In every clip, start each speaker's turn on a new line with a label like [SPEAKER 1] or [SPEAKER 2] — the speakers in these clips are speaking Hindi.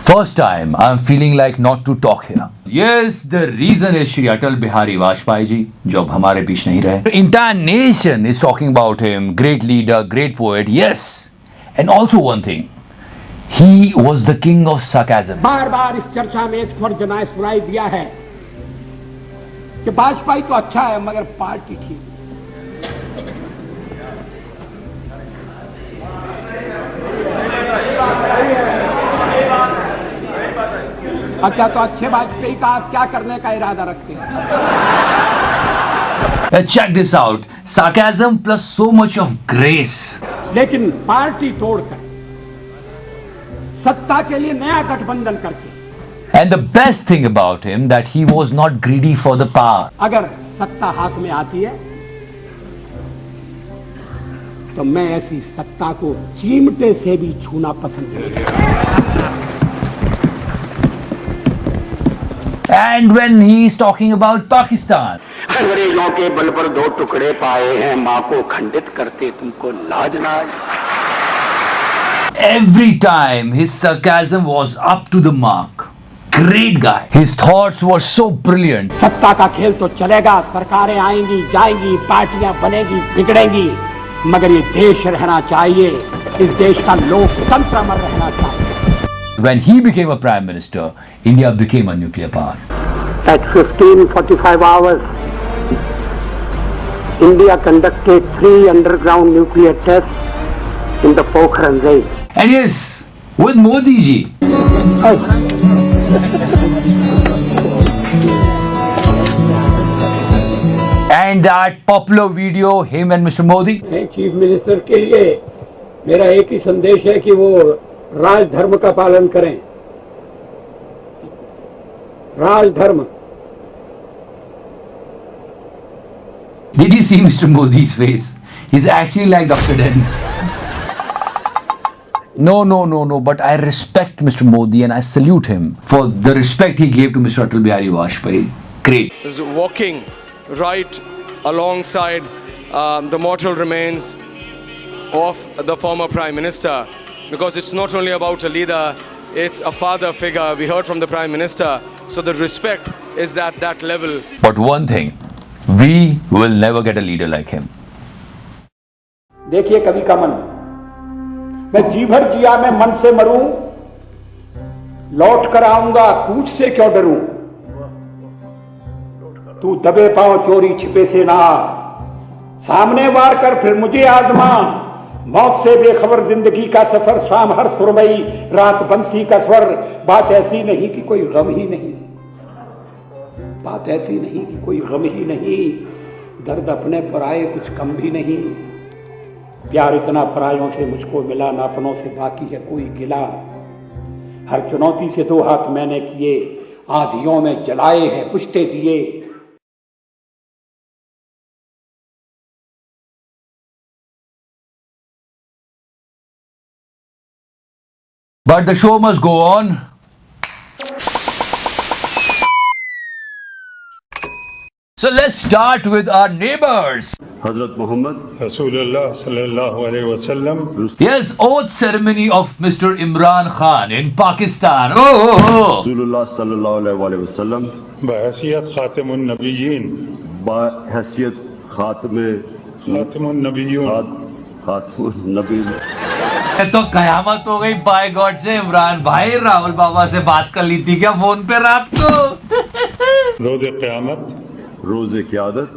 [SPEAKER 1] First time I'm feeling like not to talk here. Yes, the reason is Shri Atal Bihari Vajpayee ji, जो अब हमारे बीच नहीं रहे. The entire nation is talking about him. Great leader, great poet. Yes, and also one thing, he was the king of sarcasm.
[SPEAKER 2] बार बार इस चर्चा में एक स्वर जनाए सुनाई दिया है कि वाजपेयी तो अच्छा है मगर पार्टी ठीक. अच्छा, तो अच्छे वाजपेयी का आप क्या करने का इरादा रखते हैं?
[SPEAKER 1] Check this out. Sarcasm plus so much of grace.
[SPEAKER 2] लेकिन पार्टी तोड़कर सत्ता के लिए नया गठबंधन करके.
[SPEAKER 1] And the best thing about him that he was not greedy for the power.
[SPEAKER 2] अगर सत्ता हाथ में आती है तो मैं ऐसी सत्ता को चिमटे से भी छूना पसंद नहीं करता.
[SPEAKER 1] And when he is talking about Pakistan,
[SPEAKER 2] अंग्रेजों के बल पर 2 टुकड़े पाए हैं, मां को खंडित करते तुमको लाज ना आए.
[SPEAKER 1] every time his sarcasm was up to the mark. Great guy. His thoughts were so brilliant.
[SPEAKER 2] सत्ता का खेल तो चलेगा, सरकारें आएंगी जाएंगी, पार्टियां बनेगी बिगड़ेंगी, मगर ये देश रहना चाहिए. इस देश का लोकतंत्र अमर रहना चाहिए.
[SPEAKER 1] When he became a prime minister, India became a nuclear power.
[SPEAKER 2] At 15:45 hours, India conducted 3 underground nuclear tests in the Pokhran range.
[SPEAKER 1] And yes, with Modi ji. And that popular video, him and Mr. Modi.
[SPEAKER 2] Chief minister के लिए मेरा एक ही संदेश है कि वो राजधर्म का पालन करें. राजधर्म.
[SPEAKER 1] Did you see Mr. Modi's face? He's actually like Dr. Den. No, but I respect Mr. Modi and I salute him for the respect he gave to Mr. Atal Bihari Vajpayee. Great.
[SPEAKER 3] Is walking right alongside the mortal remains of the former Prime Minister, because it's not only about a leader, it's a father figure. We heard from the Prime Minister, so the respect is at that level.
[SPEAKER 1] But one thing, we will never get a leader like him.
[SPEAKER 2] देखिए कवि का मन, मैं जी भर जिया मैं मन से मरूं, लौट कर आऊंगा कूच से क्यों डरूं. तू दबे पांव चोरी छिपे से ना, सामने वार कर फिर मुझे आजमा. मौत से बेखबर जिंदगी का सफर, शाम हर सुरमई रात बंसी का स्वर. बात ऐसी नहीं कि कोई गम ही नहीं, बात ऐसी नहीं कि कोई गम ही नहीं. दर्द अपने पर आए कुछ कम भी नहीं. प्यार इतना परायों से मुझको मिला, ना अपनों से बाकी है कोई गिला. हर चुनौती से 2 हाथ मैंने किए, आंधियों में जलाए हैं पुष्टे दिए.
[SPEAKER 1] But the show must go on. So let's start with our neighbors.
[SPEAKER 4] Hazrat Muhammad
[SPEAKER 5] Rasulullah sallallahu alaihi wasallam.
[SPEAKER 1] Yes, oath ceremony of Mr. Imran Khan in Pakistan. Oh.
[SPEAKER 4] Rasulullah sallallahu alaihi wasallam.
[SPEAKER 5] बहैसियत खातिमुन नबिय्यीन.
[SPEAKER 4] बहैसियत
[SPEAKER 5] खातिमुन नबिय्यून.
[SPEAKER 4] खातिमुन नबी.
[SPEAKER 1] तो कयामत हो गई बाय गॉड से. इमरान भाई राहुल बाबा से बात कर ली थी क्या फोन पे रात को?
[SPEAKER 5] रोज़े क़यामत.
[SPEAKER 4] रोज़े क़यामत.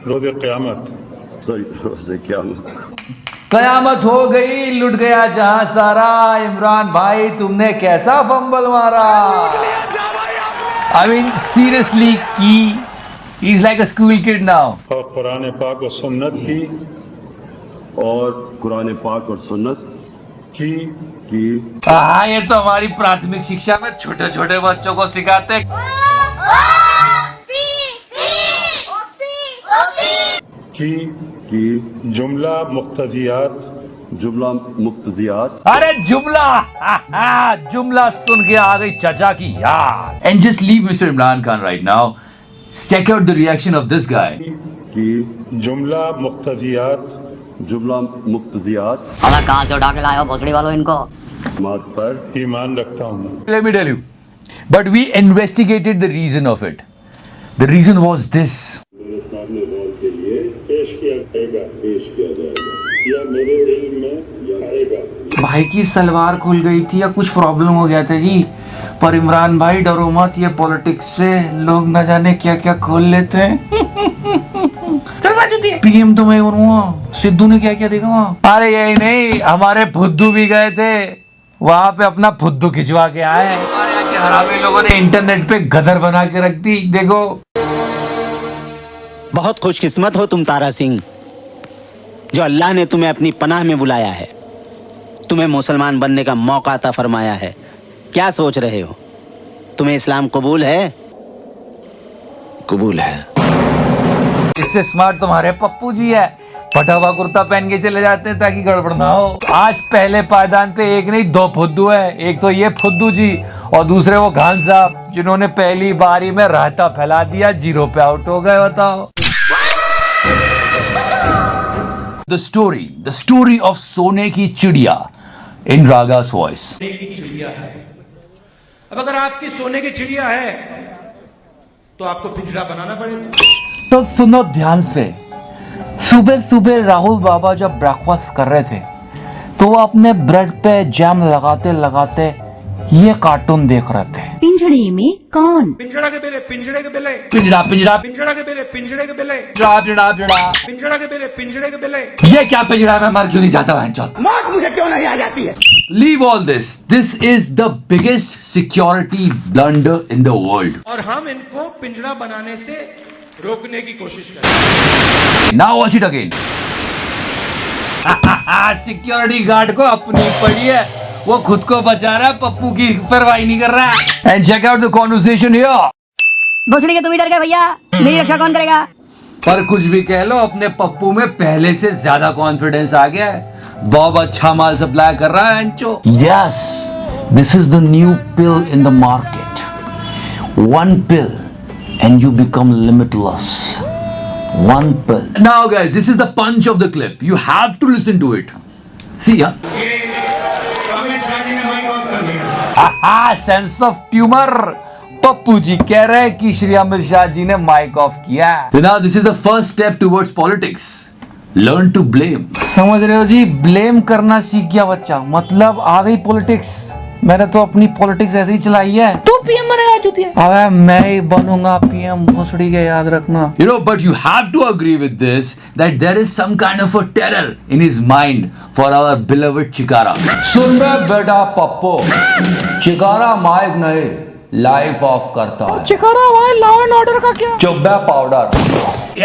[SPEAKER 5] रोज़े क़यामत.
[SPEAKER 4] रोज़े क़यामत.
[SPEAKER 1] कयामत हो गई, लुट गया जहां सारा. इमरान भाई तुमने कैसा फंबल मारा. I mean seriously, he's like a school kid now.
[SPEAKER 5] और कुरान पाक और सुन्नत की.
[SPEAKER 4] और कुरान पाक और सुन्नत की.
[SPEAKER 1] हाँ, ये तो हमारी प्राथमिक शिक्षा में छोटे छोटे बच्चों को सिखाते.
[SPEAKER 5] की जुमला मुख्तजियात.
[SPEAKER 4] जुमला मुख्तजियात.
[SPEAKER 1] अरे जुमला सुन के आ गई चाचा की याद. And just leave Mr. Imran Khan right now. Check out the reaction of this guy.
[SPEAKER 4] की
[SPEAKER 5] जुमला मुख्तजियात.
[SPEAKER 4] जुमला मुख्तजियात.
[SPEAKER 6] अगर कहाँ से उठा के लाए हो भोसड़ी वालों इनको.
[SPEAKER 4] बात पर
[SPEAKER 5] ईमान रखता हूँ।
[SPEAKER 1] Let me tell you. But we investigated the reason of it. The reason was this.
[SPEAKER 6] मेरे सामने गौर के लिए पेश किया जाएगा या मेरे इल्म में या आएगा।
[SPEAKER 7] भाई की सलवार खुल गई थी या कुछ प्रॉब्लम हो गया था जी, पर इमरान भाई डरो मत, ये पॉलिटिक्स से लोग न जाने क्या क्या खोल लेते हैं। पीएम तो मैं बनूंगा, सिद्धू ने क्या क्या देखा वहाँ।
[SPEAKER 1] अरे यही नहीं, हमारे फुद्दू भी गए थे वहां पे, अपना फुद्दू खिंचवा के आए। हमारे यहाँ के हरामी लोगों ने इंटरनेट पे गदर बना के रख दी। देखो,
[SPEAKER 8] बहुत खुशकिस्मत हो तुम तारा सिंह, जो अल्लाह ने तुम्हें अपनी पनाह में बुलाया है, तुम्हें मुसलमान बनने का मौका अता फरमाया है। क्या सोच रहे हो, तुम्हें इस्लाम कबूल है?
[SPEAKER 9] कबूल है।
[SPEAKER 1] इससे स्मार्ट तुम्हारे पप्पू जी है, फटा हुआ कुर्ता पहन के चले जाते हैं ताकि गड़बड़ ना हो। आज पहले पायदान पे एक नहीं दो फुद्दू है, एक तो ये फुद्दू जी और दूसरे वो खान साहब, जिन्होंने पहली बारी में रायता फैला दिया, 0 पे आउट हो गए। बताओ। द स्टोरी ऑफ सोने की चिड़िया इन रागा's वॉइस।
[SPEAKER 10] चिड़िया है, अब अगर आपकी सोने की चिड़िया है तो आपको पिंजरा बनाना पड़ेगा।
[SPEAKER 7] तो सुनो ध्यान से, सुबह सुबह राहुल बाबा जब ब्रेकफास्ट कर रहे थे तो वो अपने ब्रेड पे जैम लगाते लगाते ये कार्टून देख रहे थे।
[SPEAKER 11] पिंजड़े में कौन?
[SPEAKER 10] पिंजड़ा के बेले, पिंजड़े के बेले,
[SPEAKER 1] पिंजरा पिंजरा
[SPEAKER 10] पिंजड़ा के बेले, पिंजड़े के बेले,
[SPEAKER 1] पिंजरा पिंजरा पिंजरा,
[SPEAKER 10] पिंजड़ा के बेले, पिंजड़े के बेले।
[SPEAKER 1] ये क्या पिंजरा में मर क्यों नहीं जाता है?
[SPEAKER 10] मौत मुझे क्यों नहीं आ जाती है?
[SPEAKER 1] Leave all this. This is the biggest security blunder in the world.
[SPEAKER 10] और हम इनको पिंजड़ा बनाने से रोकने की कोशिश करें।
[SPEAKER 1] Now watch it again. Security guard को अपनी पड़ी है, वो खुद को बचा रहा है, पप्पू की परवाह नहीं कर रहा है। And check out the conversation here.
[SPEAKER 11] भोसड़ी के तुम ही डर गए भैया, मेरी रक्षा कौन करेगा?
[SPEAKER 1] पर कुछ भी कह लो, अपने पप्पू में पहले से ज्यादा कॉन्फिडेंस आ गया है। बहुत अच्छा माल सप्लाई कर रहा है एंचो।
[SPEAKER 7] Yes, this is the new pill in the market. One pill and you become limitless. One pill.
[SPEAKER 1] Now guys, this is the punch of the clip. You have to listen to it. See, huh? Sense of tumour. Pappu ji कह रहे हैं कि श्री अमित शाह जी ने माइक ऑफ किया। So now this is the first step towards politics. Learn to blame.
[SPEAKER 7] समझ रहे हो जी, ब्लेम करना सीख गया बच्चा, मतलब आ गई पॉलिटिक्स। मैंने तो अपनी पॉलिटिक्स ऐसे ही चलाई है। तू पीएम बनेगा चुतिया। अबे मैं ही बनूंगा पीएम, भोसड़ी के याद रखना।
[SPEAKER 1] You know, but you have to agree with this that there is some kind of a terror in his mind for our beloved चिकारा। सुन बे बेटा पप्पो, चिकारा माइक नहीं लाइफ ऑफ करता है।
[SPEAKER 7] चिकारा भाई लॉ एंड ऑर्डर का क्या?
[SPEAKER 1] चुब्बा पाउडर।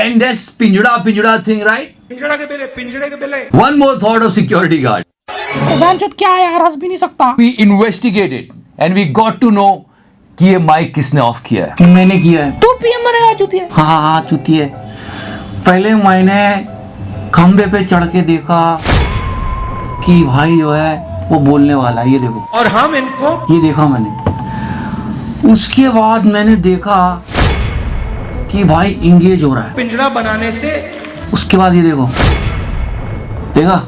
[SPEAKER 1] And that's पिंजड़ा thing, right?
[SPEAKER 10] पिंजड़ा के बेले, पिंजड़े के बेले।
[SPEAKER 1] One more thought of security guard.
[SPEAKER 7] क्या है यार, हंस भी नहीं सकता।
[SPEAKER 1] We investigated and we got to know कि ये माइक किसने ऑफ किया है।
[SPEAKER 7] मैंने किया है। तू पीएम बनेगा चुतिया। हाँ चुतिया। पहले मैंने खंबे पे चढ़ के देखा कि भाई जो है वो बोलने वाला है, ये देखो।
[SPEAKER 10] और हम इनको,
[SPEAKER 7] ये देखा मैंने। उसके बाद मैंने देखा कि भाई इंगेज हो रहा है
[SPEAKER 10] पिंजड़ा बनाने से।
[SPEAKER 7] उसके बाद ये देखो, देखा।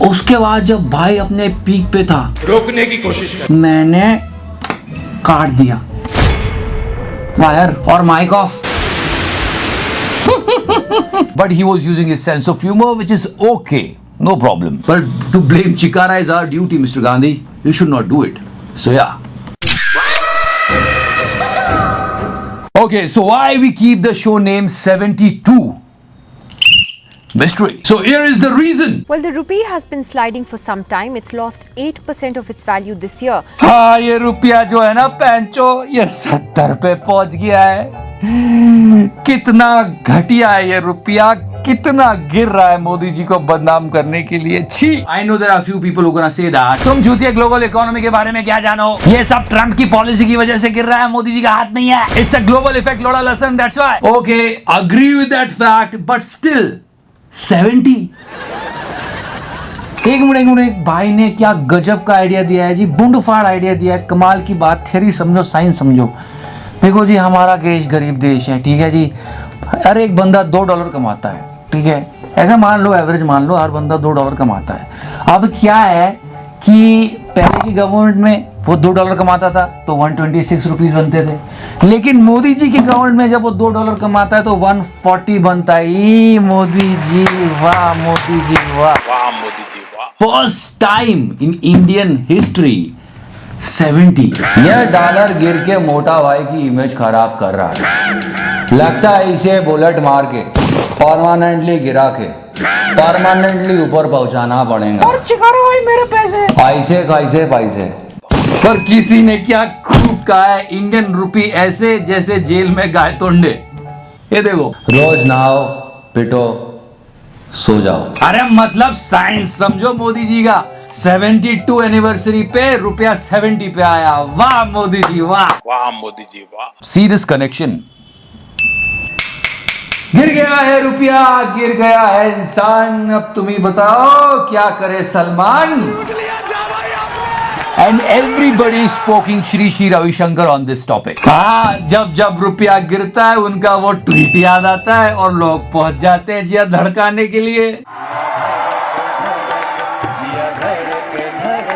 [SPEAKER 7] उसके बाद जब भाई अपने पीक पे था,
[SPEAKER 10] रोकने की कोशिश कर,
[SPEAKER 7] मैंने काट दिया वायर और mic off.
[SPEAKER 1] But he was using his sense of humor, which is okay, no problem. But to blame Chikara is our duty, Mr. Gandhi. You should not do it. So yeah. Okay, so why we keep the show name 72? Mystery. So here is the reason.
[SPEAKER 12] Well, the rupee has been sliding for some time. It's lost 8% of its value this year.
[SPEAKER 1] हाँ, ये रुपया जो है ना पैंचो, ये 70 पे पहुंच गया है। कितना घटिया है ये रुपया, कितना गिर रहा है मोदी जी को बदनाम करने के लिए। छी। I know there are few people who gonna say that. तुम झूठिया ग्लोबल इकोनॉमी के बारे में क्या जानो? ये सब ट्रम्प की पॉलिसी की वजह से गिर रहा है, मोदी जी का हाथ नहीं है। It's a global effect, लोड़ा लसन, that's why. Okay, agree with that fact, but still 70।
[SPEAKER 7] एक मिनट, भाई ने क्या गजब का आइडिया दिया है जी, बूंद फाड़ आइडिया दिया है। कमाल की बात, थ्योरी समझो, साइंस समझो। देखो जी, हमारा देश गरीब देश है, ठीक है जी। हर एक बंदा $2 कमाता है, ठीक है। ऐसा मान लो, एवरेज मान लो, हर बंदा $2 कमाता है। अब क्या है कि पहले की गवर्नमेंट में वो $2 कमाता था तो 126 रुपीस बनते थे, लेकिन मोदी जी की गवर्नमेंट में जब वो $2 कमाता है तो 140 बनता है। मोदी जी वाह, मोदी जी वाह, वाह मोदी जी वाह। First time in Indian history 70। यह डॉलर गिर के मोटा भाई की इमेज खराब कर रहा है। लगता है इसे बुलेट मार के परमानेंटली गिरा के परमानेंटली ऊपर पहुंचाना पड़ेगा। और चिकारो भाई मेरे पैसे
[SPEAKER 1] ऐसे कैसे पैसे। पर किसी ने क्या खूब कहा है, इंडियन रुपी ऐसे जैसे जेल में गाय तोंडे। ये देखो, रोज नहाओ पिटो सो जाओ। अरे मतलब साइंस समझो मोदी जी का। 72 एनिवर्सरी पे रुपया 70 पे आया। वाह मोदी जी वाह, वाह मोदी जी वाह। See this connection. गिर गया है रुपया, गिर गया है इंसान। अब तुम ही बताओ क्या करे Salman. And everybody स्पोकिंग Shri Ravishankar on this topic. हाँ, जब जब रुपया गिरता है उनका वो ट्वीट याद आता है और लोग पहुंच जाते हैं जिया धड़काने के लिए।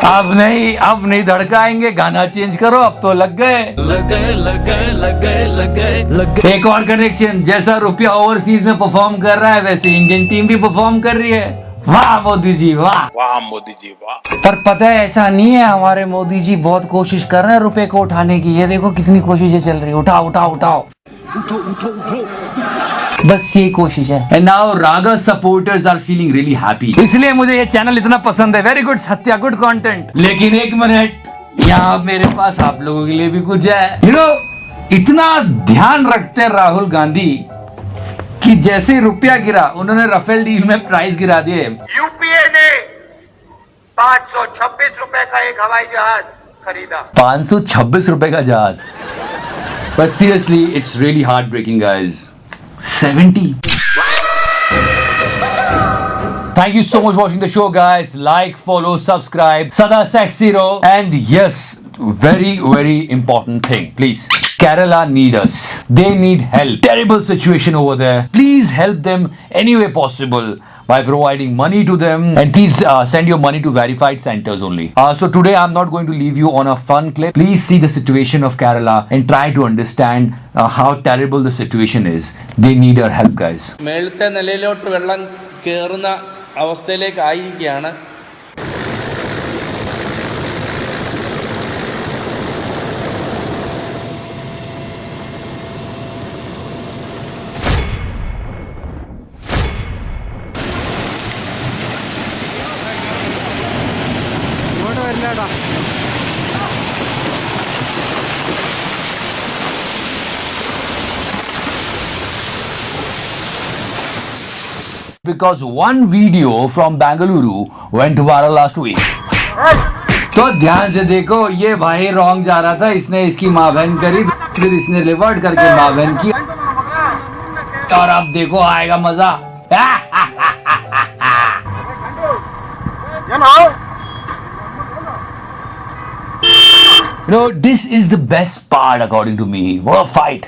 [SPEAKER 1] अब नहीं धड़काएंगे, गाना चेंज करो, अब तो लग गए। एक और कनेक्शन, जैसा रुपया ओवरसीज में परफॉर्म कर रहा है वैसे इंडियन टीम भी परफॉर्म कर रही है। वाह मोदी जी वाह, वाह मोदी जी वाह। पर पता है ऐसा नहीं है, हमारे मोदी जी बहुत कोशिश कर रहे हैं रुपए को उठाने की। ये देखो कितनी कोशिशें चल रही है, उठाओ उठाओ उठाओ, उठो उठो उठो, बस ये कोशिश है। And now RaGa supporters are feeling really happy, इसलिए मुझे ये चैनल इतना पसंद है। Very good Satya, good content. लेकिन एक मिनट, यहाँ मेरे पास आप लोगों के लिए भी कुछ है। यू नो, इतना ध्यान रखते हैं राहुल गांधी कि जैसे रुपया गिरा उन्होंने राफेल डील में प्राइस गिरा दिए।
[SPEAKER 10] यूपीए ने 526 रुपए का एक हवाई जहाज खरीदा।
[SPEAKER 1] 526 रुपए का जहाज। But seriously it's really heart breaking guys. 70। Thank you so much for watching the show, guys. Like, follow, subscribe. Sada Sexy Ro. And yes, very, very important thing. Please, Kerala need us. They need help. Terrible situation over there. Please help them any way possible by providing money to them. And please send your money to verified centers only. So today I'm not going to leave you on a fun clip. Please see the situation of Kerala and try to understand how terrible the situation is. They need our help, guys.
[SPEAKER 9] മേളത്തെ നിലയിലോട്ട് വെള്ളം കയറുന്ന അവസ്ഥയിലേക്ക് ആയിരിക്കുകയാണ്.
[SPEAKER 1] Because one video from Bengaluru went viral last week. तो ध्यान से देखो, ये भाई रॉन्ग जा रहा था, इसने इसकी माँ बहन करी, फिर इसने रिवर्ट करके माँ बहन की, और अब देखो आएगा मजा। You know, this is the best part according to me. What a fight!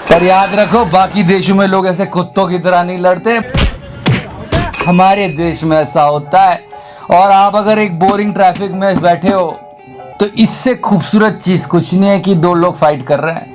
[SPEAKER 1] पर याद रखो, बाकी देशों में लोग ऐसे कुत्तों की तरह नहीं लड़ते, हमारे देश में ऐसा होता है। और आप अगर एक बोरिंग ट्रैफिक में बैठे हो तो इससे खूबसूरत चीज कुछ नहीं है कि दो लोग फाइट कर रहे हैं।